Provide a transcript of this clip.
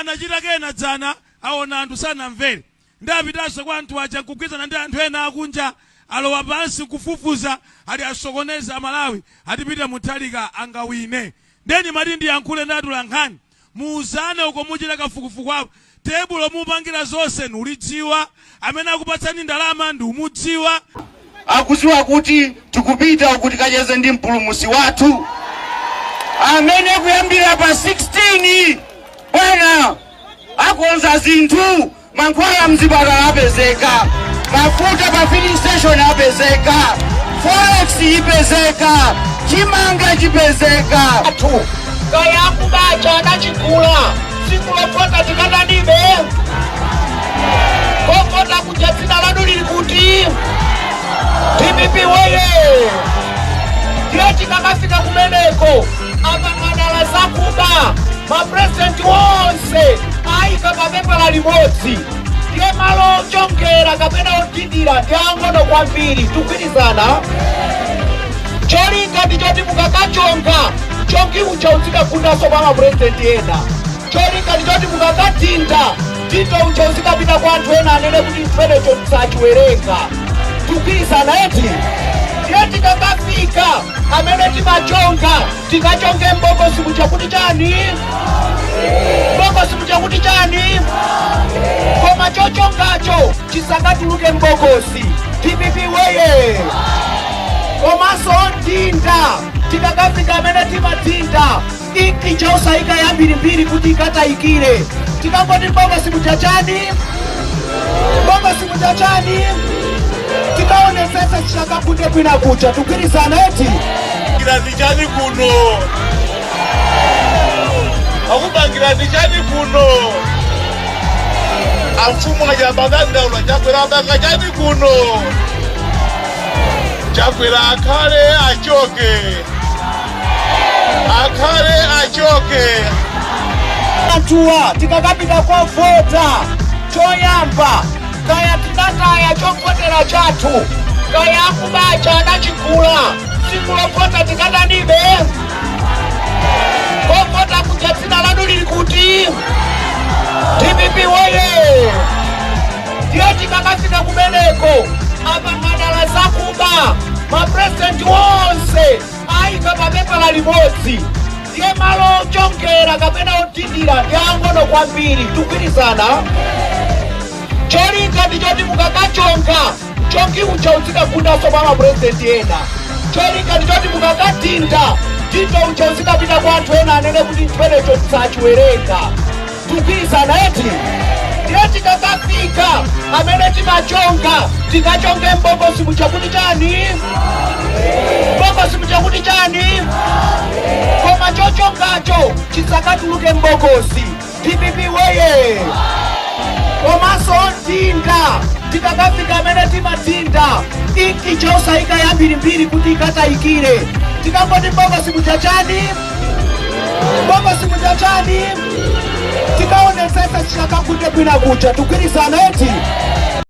anachita kena dzana aona anthu sanamvere ndapitanso kwa anthu aja kugwizana ndi anthu ena akunja alowa pansi kufufuza ali asokoneza Malawi atipita muthalika angawine ndeni mati ndiyankhule ndatula nkhani muuzane uko muchita kafukufuku apo tebulo mupangira zonse nulidziwa amene akupatsani ndalama ndi umudziwa akuziwa kuti tikupita kuti kacheze ndi mpulumusi wathu amene kuyambira pa 16 bwana akonza zinthu mankhwala mzipatala apezeka mafuta pa filling station apezeka forex ipezeka chimanga chipezeka kaya kubacha anachikula sikulopota tikatanibe kokota kujatsina lanu lili kuti TPP weye ndiyo kakafika kumeneko apa madala zakuba mapresidenti wonse ayika papepa limodzi ndiye malo chongera kapena otindira ndiangono kwambiri tugwirizana cholinga ndichoti mukakachonga chongi uchauzika kundaso kwa mapresidenti ena cholinga ndichoti mukakatinda tinto uchauzika pita kwa anthu ena anene kuti mpenecho tisachiwerenga tugwirizana eti ndiye tikakafika amene timachonga tikachonge mbokosi muchakuti chani mbokosi muchakuti chani koma chochongacho chisakatuluke mbokosi TPP weye komanso tinda tikakafika amene timatinda iki chausayika yambirimbiri kuti ikatayikire tikangoti mbokosi muchachani mbokosi muchachani tikaonetsesa chichakakunde kwina kucha tugwirizana eti ngirazichani kuno akubangirazichani kuno amfumu ajabagandaula chakwera bagachani kuno chakwera akhale achoke atuwa tikakapita kwa vota choyamba kaya tinataya chokotera chathu kaya kubacha anachikula sikulopota tikatanibe kokota kujatsina lanu lili kuti TPP weye ndiyo tikakafika kumeneko apa madala zakuba mapresidenti wonse ayika papepa limodzi ndiye malo chongera kapena otindira ndiangono kwambiri tugwirizana cholinga ndichoti mukakachonga chongi uchauzika kundaso kwa mapresidenti ena cholinga ndichoti mukakatinda tinto uchauzika pita kwa anthu ena anene kuti mpenecho tisachiwerenga tugwirizana eti ndiye tikakafika amene timachonga tikachonge mbokosi muchakuti chani mbokosi muchakuti chani koma chochongacho chisakatuluke mbokosi TPP weye komanso tinda tikakafika amene timatinda iki chausayika yambirimbiri kuti ikatayikire tikangoti mbokosi muchachani mbokosi muchachani tikaonetsesa chichakakunde kwina kucha tugwirizana eti